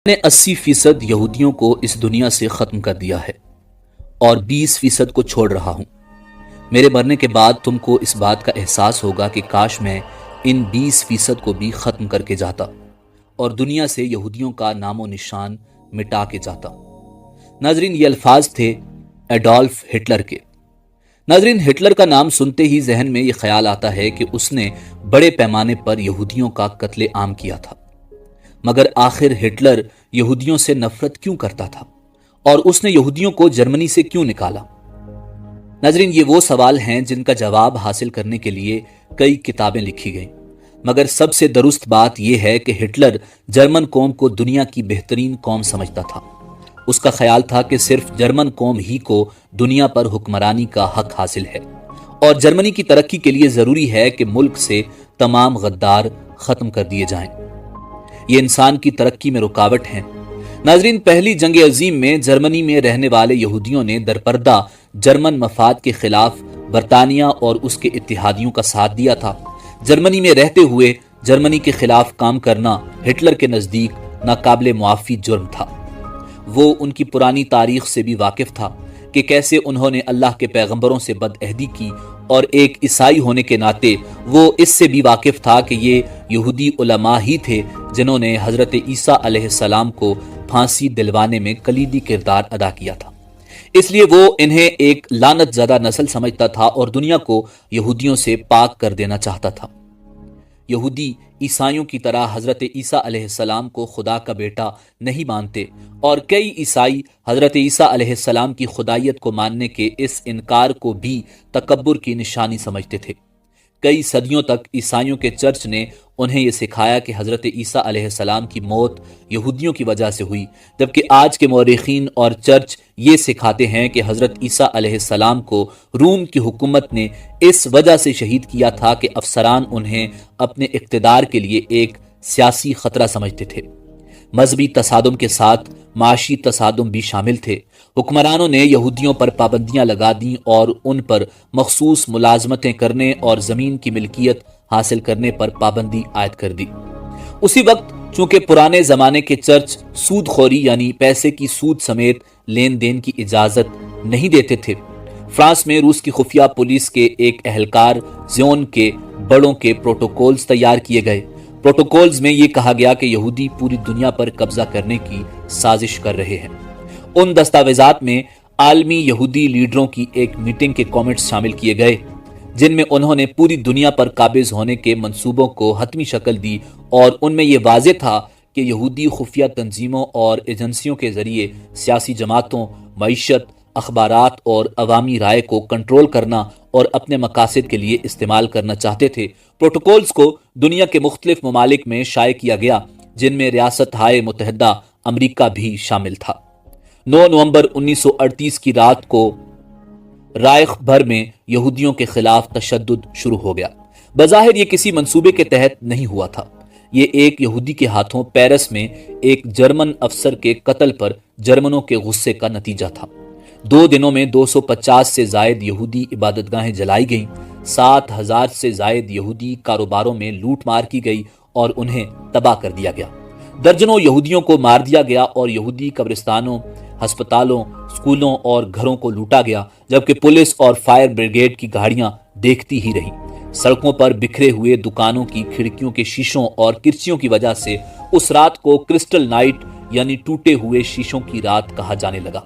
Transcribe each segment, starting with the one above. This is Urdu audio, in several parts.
نے 80% یہودیوں کو اس دنیا سے ختم کر دیا ہے اور 20% کو چھوڑ رہا ہوں۔ میرے مرنے کے بعد تم کو اس بات کا احساس ہوگا کہ کاش میں ان 20% کو بھی ختم کر کے جاتا اور دنیا سے یہودیوں کا نام و نشان مٹا کے جاتا۔ ناظرین، یہ الفاظ تھے ایڈولف ہٹلر کے۔ ناظرین، ہٹلر کا نام سنتے ہی ذہن میں یہ خیال آتا ہے کہ اس نے بڑے پیمانے پر یہودیوں کا قتل عام کیا تھا۔ مگر آخر ہٹلر یہودیوں سے نفرت کیوں کرتا تھا اور اس نے یہودیوں کو جرمنی سے کیوں نکالا؟ ناظرین، یہ وہ سوال ہیں جن کا جواب حاصل کرنے کے لیے کئی کتابیں لکھی گئیں، مگر سب سے درست بات یہ ہے کہ ہٹلر جرمن قوم کو دنیا کی بہترین قوم سمجھتا تھا۔ اس کا خیال تھا کہ صرف جرمن قوم ہی کو دنیا پر حکمرانی کا حق حاصل ہے اور جرمنی کی ترقی کے لیے ضروری ہے کہ ملک سے تمام غدار ختم کر دیے جائیں۔ یہ انسان کی ترقی میں رکاوٹ ہیں۔ ناظرین، پہلی جنگ عظیم میں جرمنی میں رہنے والے یہودیوں نے درپردہ جرمن مفاد کے خلاف برطانیہ اور اس کے اتحادیوں کا ساتھ دیا تھا۔ جرمنی میں رہتے ہوئے جرمنی کے خلاف کام کرنا ہٹلر کے نزدیک ناقابل معافی جرم تھا۔ وہ ان کی پرانی تاریخ سے بھی واقف تھا کہ کیسے انہوں نے اللہ کے پیغمبروں سے بدعہدی کی، اور ایک عیسائی ہونے کے ناطے وہ اس سے بھی واقف تھا کہ یہ یہودی علماء ہی تھے جنہوں نے حضرت عیسیٰ علیہ السلام کو پھانسی دلوانے میں کلیدی کردار ادا کیا تھا۔ اس لیے وہ انہیں ایک لعنت زدہ نسل سمجھتا تھا اور دنیا کو یہودیوں سے پاک کر دینا چاہتا تھا۔ یہودی عیسائیوں کی طرح حضرت عیسیٰ علیہ السلام کو خدا کا بیٹا نہیں مانتے، اور کئی عیسائی حضرت عیسیٰ علیہ السلام کی خدائیت کو ماننے کے اس انکار کو بھی تکبر کی نشانی سمجھتے تھے۔ کئی صدیوں تک عیسائیوں کے چرچ نے انہیں یہ سکھایا کہ حضرت عیسیٰ علیہ السلام کی موت یہودیوں کی وجہ سے ہوئی، جبکہ آج کے مورخین اور چرچ یہ سکھاتے ہیں کہ حضرت عیسیٰ علیہ السلام کو روم کی حکومت نے اس وجہ سے شہید کیا تھا کہ افسران انہیں اپنے اقتدار کے لیے ایک سیاسی خطرہ سمجھتے تھے۔ مذہبی تصادم کے ساتھ معاشی تصادم بھی شامل تھے۔ حکمرانوں نے یہودیوں پر پابندیاں لگا دیں اور ان پر مخصوص ملازمتیں کرنے اور زمین کی ملکیت حاصل کرنے پر پابندی عائد کر دی۔ اسی وقت چونکہ پرانے زمانے کے چرچ سود خوری یعنی پیسے کی سود سمیت لین دین کی اجازت نہیں دیتے تھے، فرانس میں روس کی خفیہ پولیس کے ایک اہلکار زیون کے بڑوں کے پروٹوکولز تیار کیے گئے۔ پروٹوکولز میں یہ کہا گیا کہ یہودی پوری دنیا پر قبضہ کرنے کی سازش کر رہے ہیں۔ ان دستاویزات میں عالمی یہودی لیڈروں کی ایک میٹنگ کے کامنٹس شامل کیے گئے، جن میں انہوں نے پوری دنیا پر قابض ہونے کے منصوبوں کو حتمی شکل دی، اور ان میں یہ واضح تھا کہ یہودی خفیہ تنظیموں اور ایجنسیوں کے ذریعے سیاسی جماعتوں، معیشت، اخبارات اور عوامی رائے کو کنٹرول کرنا اور اپنے مقاصد کے لیے استعمال کرنا چاہتے تھے۔ پروٹوکولز کو دنیا کے مختلف ممالک میں شائع کیا گیا، جن میں ریاستہائے متحدہ امریکہ بھی شامل تھا۔ 9 نومبر 1938 کی رات کو رائخ بھر میں یہودیوں کے خلاف تشدد شروع ہو گیا۔ بظاہر یہ کسی منصوبے کے تحت نہیں ہوا تھا۔ یہ ایک یہودی کے ہاتھوں پیرس میں ایک جرمن افسر کے قتل پر جرمنوں کے غصے کا نتیجہ تھا۔ 2 دنوں میں 250 سے زائد یہودی عبادت گاہیں جلائی گئیں، 7000 سے زائد یہودی کاروباروں میں لوٹ مار کی گئی اور انہیں تباہ کر دیا گیا۔ درجنوں یہودیوں کو مار دیا گیا اور یہودی قبرستانوں، ہسپتالوں، اسکولوں اور گھروں کو لوٹا گیا، جبکہ پولیس اور فائر بریگیڈ کی گاڑیاں دیکھتی ہی رہیں۔ سڑکوں پر بکھرے ہوئے دکانوں کی کھڑکیوں کے شیشوں اور کرسیوں کی وجہ سے اس رات کو کرسٹل نائٹ یعنی ٹوٹے ہوئے شیشوں کی رات کہا جانے لگا۔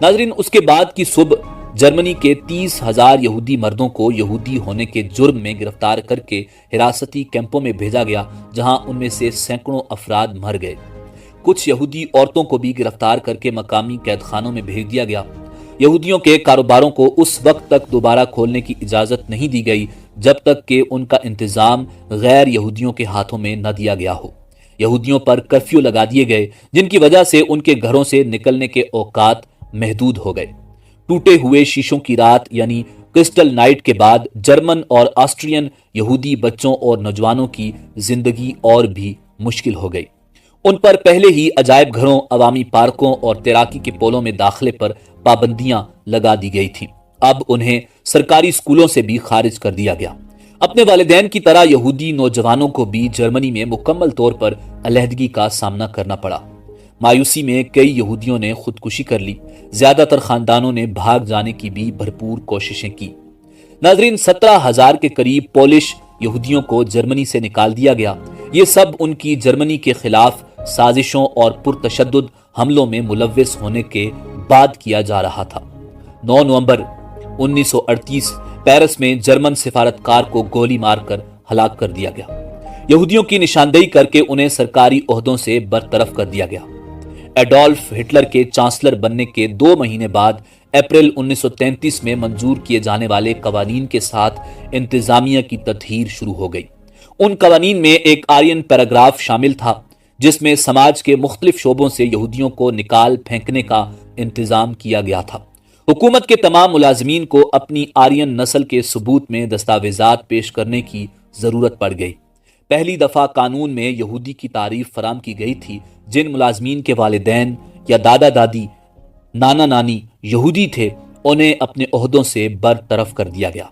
ناظرین، اس کے بعد کی صبح جرمنی کے 30,000 یہودی مردوں کو یہودی ہونے کے جرم میں گرفتار کر کے حراستی کیمپوں میں بھیجا گیا، جہاں ان میں سے سینکڑوں افراد مر گئے۔ کچھ یہودی عورتوں کو بھی گرفتار کر کے مقامی قید خانوں میں بھیج دیا گیا۔ یہودیوں کے کاروباروں کو اس وقت تک دوبارہ کھولنے کی اجازت نہیں دی گئی جب تک کہ ان کا انتظام غیر یہودیوں کے ہاتھوں میں نہ دیا گیا ہو۔ یہودیوں پر کرفیو لگا دیے گئے، جن کی وجہ سے ان کے گھروں سے نکلنے کے اوقات محدود ہو گئے۔ ٹوٹے ہوئے شیشوں کی رات یعنی کرسٹل نائٹ کے بعد جرمن اور آسٹرین یہودی بچوں اور نوجوانوں کی زندگی اور بھی مشکل ہو گئی۔ ان پر پہلے ہی عجائب گھروں، عوامی پارکوں اور تیراکی کے پولوں میں داخلے پر پابندیاں لگا دی گئی تھیں۔ اب انہیں سرکاری اسکولوں سے بھی خارج کر دیا گیا۔ اپنے والدین کی طرح یہودی نوجوانوں کو بھی جرمنی میں مکمل طور پر علیحدگی کا سامنا کرنا پڑا۔ مایوسی میں کئی یہودیوں نے خودکشی کر لی، زیادہ تر خاندانوں نے بھاگ جانے کی بھی بھرپور کوششیں کی۔ ناظرین، 17,000 کے قریب پولش یہودیوں کو جرمنی سے نکال دیا گیا۔ یہ سب ان کی جرمنی کے خلاف سازشوں اور پرتشدد حملوں میں ملوث ہونے کے بعد کیا جا رہا تھا۔ 9 نومبر 1938 پیرس میں جرمن سفارتکار کو گولی مار کر ہلاک کر دیا گیا۔ یہودیوں کی نشاندہی کر کے انہیں سرکاری عہدوں سے برطرف کر دیا گیا۔ ایڈولف ہٹلر کے چانسلر بننے کے 2 مہینے بعد اپریل 1933 میں منظور کیے جانے والے قوانین کے ساتھ انتظامیہ کی تطہیر شروع ہو گئی۔ ان قوانین میں ایک آرین پیراگراف شامل تھا جس میں سماج کے مختلف شعبوں سے یہودیوں کو نکال پھینکنے کا انتظام کیا گیا تھا۔ حکومت کے تمام ملازمین کو اپنی آرین نسل کے ثبوت میں دستاویزات پیش کرنے کی ضرورت پڑ گئی۔ پہلی دفعہ قانون میں یہودی کی تعریف فراہم کی گئی تھی۔ جن ملازمین کے والدین یا دادا دادی، نانا نانی یہودی تھے، انہیں اپنے عہدوں سے برطرف کر دیا گیا۔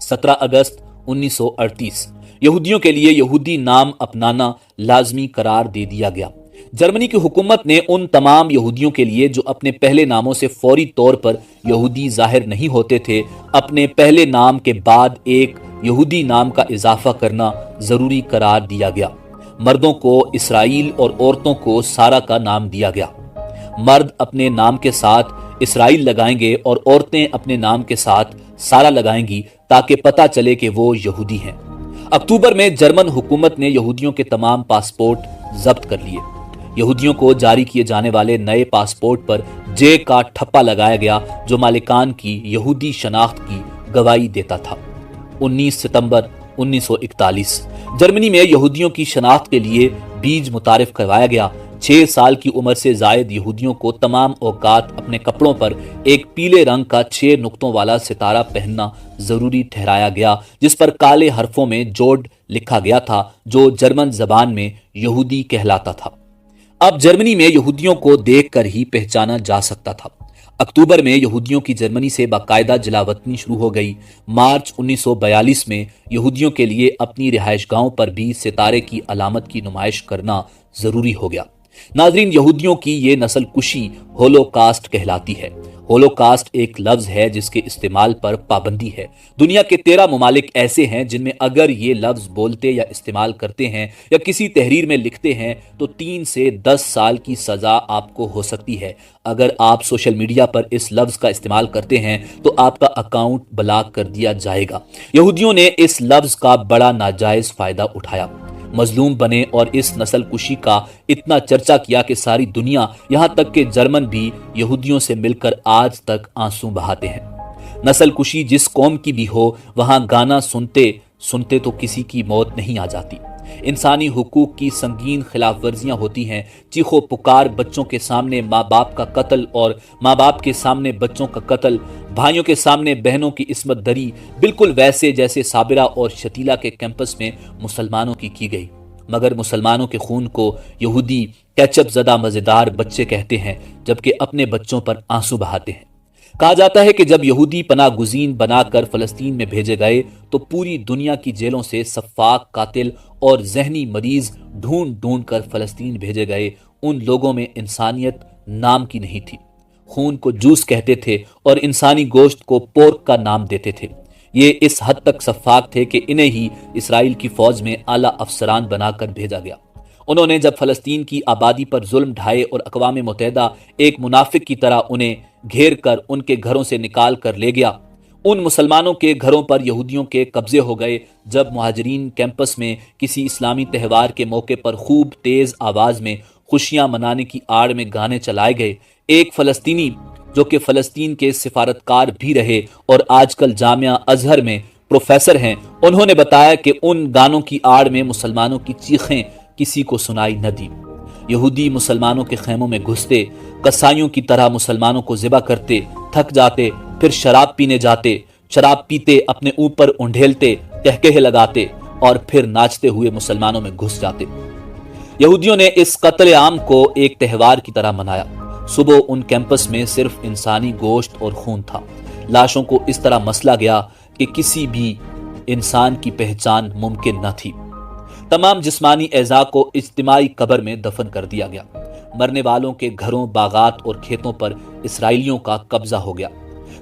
17 اگست 1938 یہودیوں کے لیے یہودی نام اپنانا لازمی قرار دے دیا گیا۔ جرمنی کی حکومت نے ان تمام یہودیوں کے لیے جو اپنے پہلے ناموں سے فوری طور پر یہودی ظاہر نہیں ہوتے تھے، اپنے پہلے نام کے بعد ایک یہودی نام کا اضافہ کرنا ضروری قرار دیا گیا۔ مردوں کو اسرائیل اور عورتوں کو سارا کا نام دیا گیا۔ مرد اپنے نام کے ساتھ اسرائیل لگائیں گے اور عورتیں اپنے نام کے ساتھ سارا لگائیں گی تاکہ پتہ چلے کہ وہ یہودی ہیں۔ اکتوبر میں جرمن حکومت نے یہودیوں کے تمام پاسپورٹ ضبط کر لیے۔ یہودیوں کو جاری کیے جانے والے نئے پاسپورٹ پر جے کا ٹھپا لگایا گیا جو مالکان کی یہودی شناخت کی گواہی دیتا تھا۔ 19 ستمبر 1941 جرمنی میں یہودیوں کی شناخت کے لیے بیج متعارف کروایا گیا۔ 6 سال کی عمر سے زائد یہودیوں کو تمام اوقات اپنے کپڑوں پر ایک پیلے رنگ کا 6 نقطوں والا ستارہ پہننا ضروری ٹھہرایا گیا، جس پر کالے حرفوں میں جوڈ لکھا گیا تھا جو جرمن زبان میں یہودی کہلاتا تھا۔ اب جرمنی میں یہودیوں کو دیکھ کر ہی پہچانا جا سکتا تھا۔ اکتوبر میں یہودیوں کی جرمنی سے باقاعدہ جلاوطنی شروع ہو گئی۔ مارچ 1942 میں یہودیوں کے لیے اپنی رہائش گاہوں پر بھی ستارے کی علامت کی نمائش کرنا ضروری ہو گیا۔ ناظرین، یہودیوں کی یہ نسل کشی ہولوکاسٹ کہلاتی ہے۔ ہولوکاسٹ ایک لفظ ہے جس کے استعمال پر پابندی ہے۔ دنیا کے 13 ممالک ایسے ہیں جن میں اگر یہ لفظ بولتے یا استعمال کرتے ہیں یا کسی تحریر میں لکھتے ہیں تو 3 سے 10 سال کی سزا آپ کو ہو سکتی ہے۔ اگر آپ سوشل میڈیا پر اس لفظ کا استعمال کرتے ہیں تو آپ کا اکاؤنٹ بلاک کر دیا جائے گا۔ یہودیوں نے اس لفظ کا بڑا ناجائز فائدہ اٹھایا، مظلوم بنے اور اس نسل کشی کا اتنا چرچا کیا کہ ساری دنیا، یہاں تک کہ جرمن بھی یہودیوں سے مل کر آج تک آنسو بہاتے ہیں۔ نسل کشی جس قوم کی بھی ہو، وہاں گانا سنتے سنتے تو کسی کی موت نہیں آ جاتی۔ انسانی حقوق کی سنگین خلاف ورزیاں ہوتی ہیں۔ چیخو پکار، بچوں کے سامنے ماں باپ کا قتل اور ماں باپ کے سامنے بچوں کا قتل، بھائیوں کے سامنے بہنوں کی عصمت دری، بالکل ویسے جیسے صابرہ اور شتیلا کے کیمپس میں مسلمانوں کی گئی۔ مگر مسلمانوں کے خون کو یہودی کیچپ زدہ مزیدار بچے کہتے ہیں، جبکہ اپنے بچوں پر آنسو بہاتے ہیں۔ کہا جاتا ہے کہ جب یہودی پناہ گزین بنا کر فلسطین میں بھیجے گئے تو پوری دنیا کی جیلوں سے سفاک، قاتل اور ذہنی مریض ڈھونڈ ڈھونڈ کر فلسطین بھیجے گئے۔ ان لوگوں میں انسانیت نام کی نہیں تھی۔ خون کو جوس کہتے تھے اور انسانی گوشت کو پورک کا نام دیتے تھے۔ یہ اس حد تک سفاک تھے کہ انہیں ہی اسرائیل کی فوج میں اعلیٰ افسران بنا کر بھیجا گیا۔ انہوں نے جب فلسطین کی آبادی پر ظلم ڈھائے اور اقوام متحدہ ایک منافق کی طرح انہیں گھیر کر ان کے گھروں سے نکال کر لے گیا۔ ان مسلمانوں کے گھروں پر یہودیوں کے قبضے ہو گئے۔ جب مہاجرین کیمپس میں کسی اسلامی تہوار کے موقع پر خوب تیز آواز میں خوشیاں منانے کی آڑ میں گانے چلائے گئے، ایک فلسطینی جو کہ فلسطین کے سفارتکار بھی رہے اور آج کل جامعہ ازہر میں پروفیسر ہیں، انہوں نے بتایا کہ ان گانوں کی آڑ میں مسلمانوں کی چیخیں کسی کو سنائی نہ دی۔ یہودی مسلمانوں کے خیموں میں گھستے، قصائیوں کی طرح مسلمانوں کو ذبح کرتے، تھک جاتے، پھر شراب پینے جاتے، شراب پیتے اپنے اوپر انڈھیلتے، کہکہے لگاتے اور پھر ناچتے ہوئے مسلمانوں میں گھس جاتے۔ یہودیوں نے اس قتل عام کو ایک تہوار کی طرح منایا۔ صبح ان کیمپس میں صرف انسانی گوشت اور خون تھا۔ لاشوں کو اس طرح مسلا گیا کہ کسی بھی انسان کی پہچان ممکن نہ تھی۔ تمام جسمانی اعضاء کو اجتماعی قبر میں دفن کر دیا گیا۔ مرنے والوں کے گھروں، باغات اور کھیتوں پر اسرائیلیوں کا قبضہ ہو گیا۔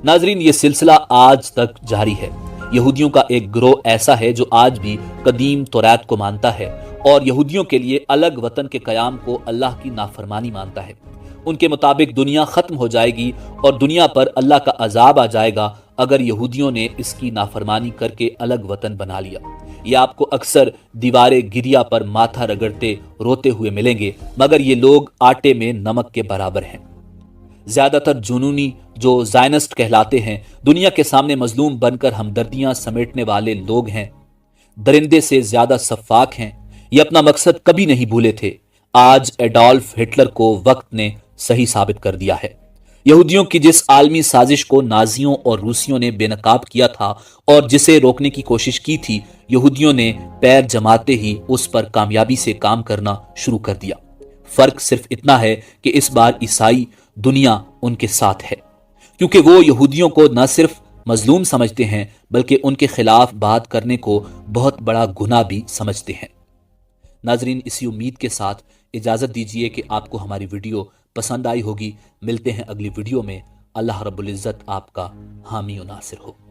ناظرین، یہ سلسلہ آج تک جاری ہے۔ یہودیوں کا ایک گروہ ایسا ہے جو آج بھی قدیم توریت کو مانتا ہے اور یہودیوں کے لیے الگ وطن کے قیام کو اللہ کی نافرمانی مانتا ہے۔ ان کے مطابق دنیا ختم ہو جائے گی اور دنیا پر اللہ کا عذاب آ جائے گا اگر یہودیوں نے اس کی نافرمانی کر کے الگ وطن بنا لیا۔ یہ آپ کو اکثر دیوار گریا پر ماتھا رگڑتے روتے ہوئے ملیں گے، مگر یہ لوگ آٹے میں نمک کے برابر ہیں۔ زیادہ تر جنونی جو زائنسٹ کہلاتے ہیں دنیا کے سامنے مظلوم بن کر ہمدردیاں سمیٹنے والے لوگ ہیں، درندے سے زیادہ سفاک ہیں۔ یہ اپنا مقصد کبھی نہیں بھولے تھے۔ آج ایڈولف ہٹلر کو وقت نے صحیح ثابت کر دیا ہے۔ یہودیوں کی جس عالمی سازش کو نازیوں اور روسیوں نے بے نقاب کیا تھا اور جسے روکنے کی کوشش کی تھی، یہودیوں نے پیر جماتے ہی اس پر کامیابی سے کام کرنا شروع کر دیا۔ فرق صرف اتنا ہے کہ اس بار عیسائی دنیا ان کے ساتھ ہے، کیونکہ وہ یہودیوں کو نہ صرف مظلوم سمجھتے ہیں بلکہ ان کے خلاف بات کرنے کو بہت بڑا گناہ بھی سمجھتے ہیں۔ ناظرین، اسی امید کے ساتھ اجازت دیجیے کہ آپ کو ہماری ویڈیو پسند آئی ہوگی۔ ملتے ہیں اگلی ویڈیو میں۔ اللہ رب العزت آپ کا حامی و ناصر ہو۔